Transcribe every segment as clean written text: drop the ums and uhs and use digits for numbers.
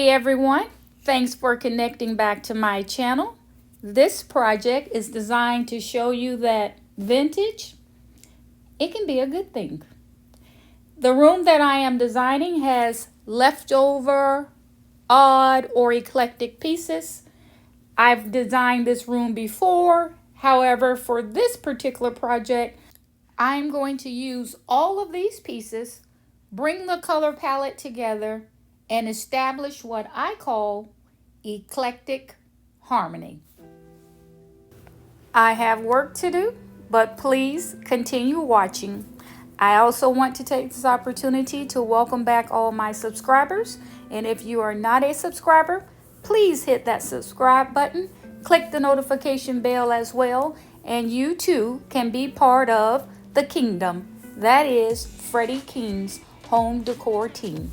Hey everyone, thanks for connecting back to my channel. This project is designed to show you that vintage, it can be a good thing. The room that I am designing has leftover, odd, or eclectic pieces. I've designed this room before. However, for this particular project, I'm going to use all of these pieces, bring the color palette together, and establish what I call eclectic harmony. I have work to do, but please continue watching. I also want to take this opportunity to welcome back all my subscribers. And if you are not a subscriber, please hit that subscribe button, click the notification bell as well, and you too can be part of the kingdom. That is Freddie King's home decor team.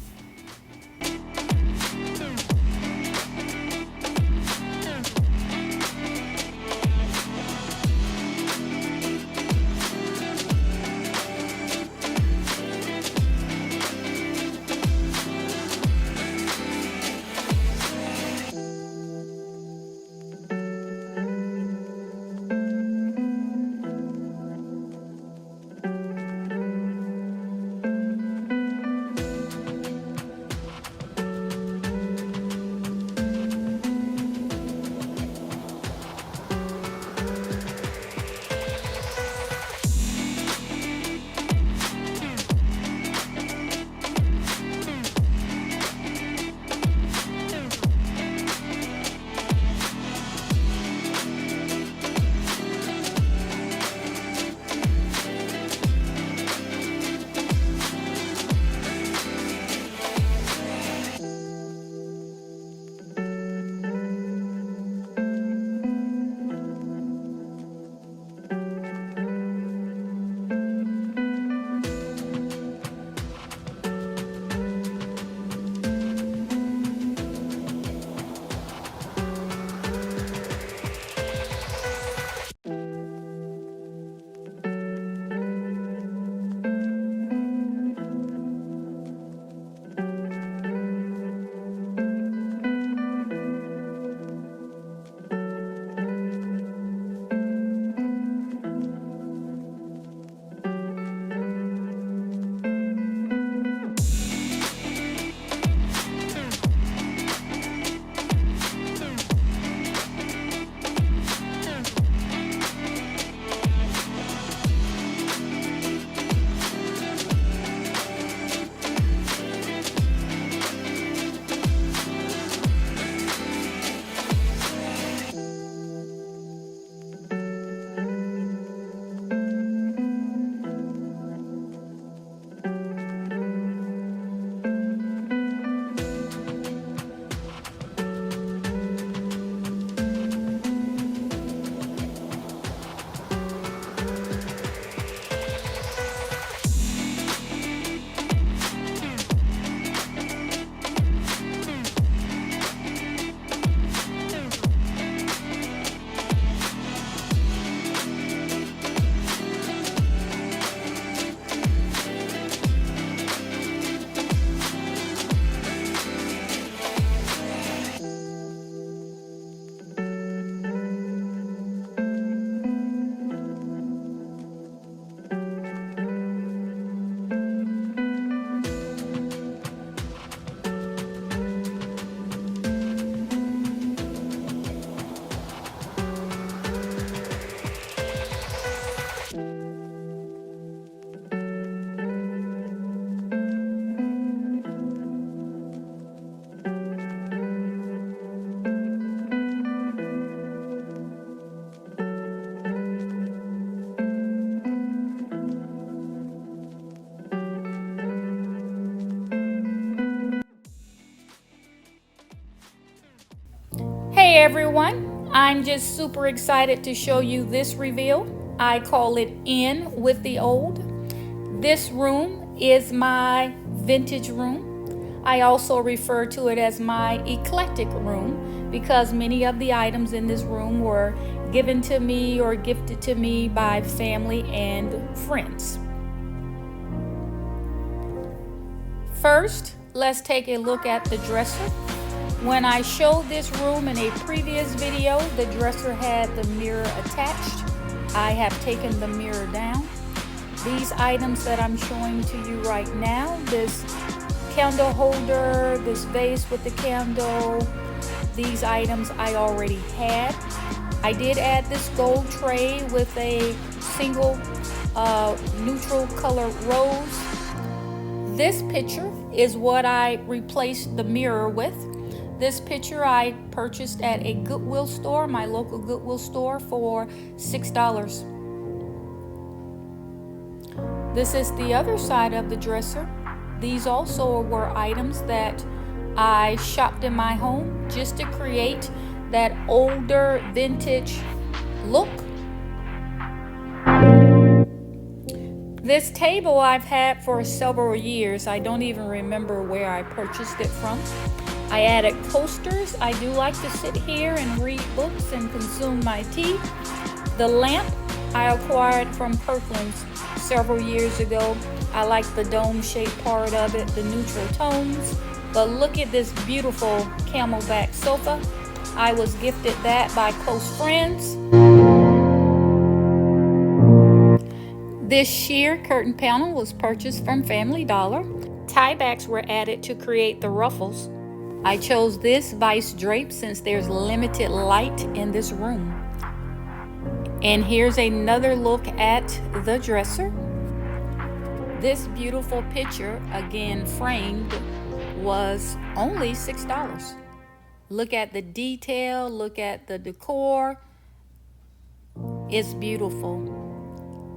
Hey everyone, I'm just super excited to show you this reveal. I call it In with the Old. This room is my vintage room. I also refer to it as my eclectic room because many of the items in this room were given to me or gifted to me by family and friends. First, let's take a look at the dresser. When I showed this room in a previous video, the dresser had the mirror attached. I have taken the mirror down. These items that I'm showing to you right now, this candle holder, this vase with the candle, these items I already had. I did add this gold tray with a single neutral color rose. This picture is what I replaced the mirror with. This picture I purchased at a Goodwill store, my local Goodwill store, for $6. This is the other side of the dresser. These also were items that I shopped in my home just to create that older vintage look. This table I've had for several years. I don't even remember where I purchased it from. I added coasters. I do like to sit here and read books and consume my tea. The lamp I acquired from Kirkland's several years ago. I like the dome-shaped part of it, the neutral tones. But look at this beautiful camelback sofa. I was gifted that by close friends. This sheer curtain panel was purchased from Family Dollar. Tie backs were added to create the ruffles. I chose this vice drape since there's limited light in this room. And here's another look at the dresser. This beautiful picture, again framed, was only $6. Look at the detail, look at the decor. It's beautiful.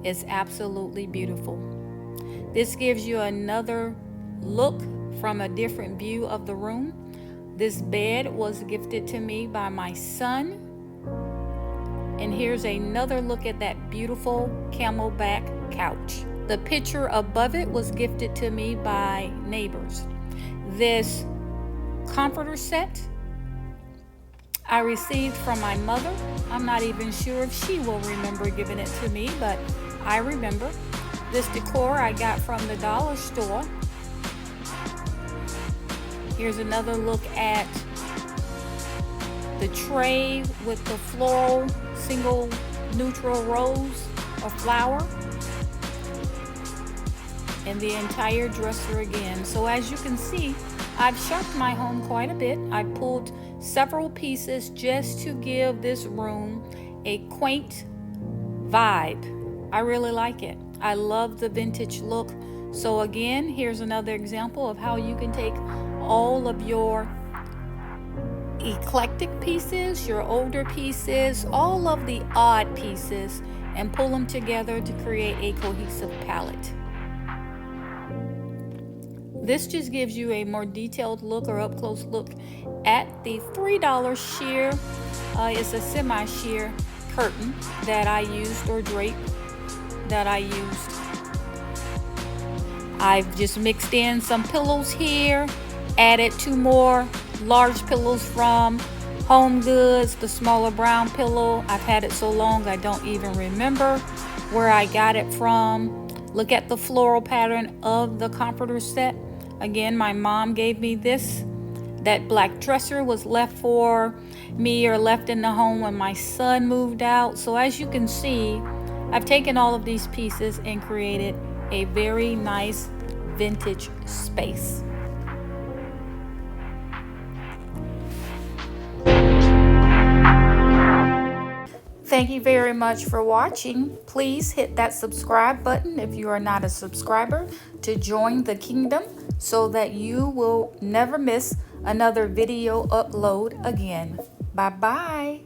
It's absolutely beautiful. This gives you another look from a different view of the room. This bed was gifted to me by my son. And here's another look at that beautiful camelback couch. The picture above it was gifted to me by neighbors. This comforter set I received from my mother. I'm not even sure if she will remember giving it to me, but I remember. This decor I got from the dollar store. Here's another look at the tray with the floral single neutral rose or flower. And the entire dresser again. So as you can see, I've shopped my home quite a bit. I pulled several pieces just to give this room a quaint vibe. I really like it. I love the vintage look. So again, here's another example of how you can take all of your eclectic pieces, your older pieces, all of the odd pieces, and pull them together to create a cohesive palette. This just gives you a more detailed look or up close look at the $3 sheer. It's a semi-sheer curtain that I used, or drape that I used. I've just mixed in some pillows here, added 2 more large pillows from Home Goods, the smaller brown pillow. I've had it so long I don't even remember where I got it from. Look at the floral pattern of the comforter set. Again, my mom gave me this. That black dresser was left for me, or left in the home when my son moved out. So as you can see, I've taken all of these pieces and created a very nice vintage space. Thank you very much for watching. Please hit that subscribe button if you are not a subscriber to join the kingdom, so that you will never miss another video upload again. Bye-bye.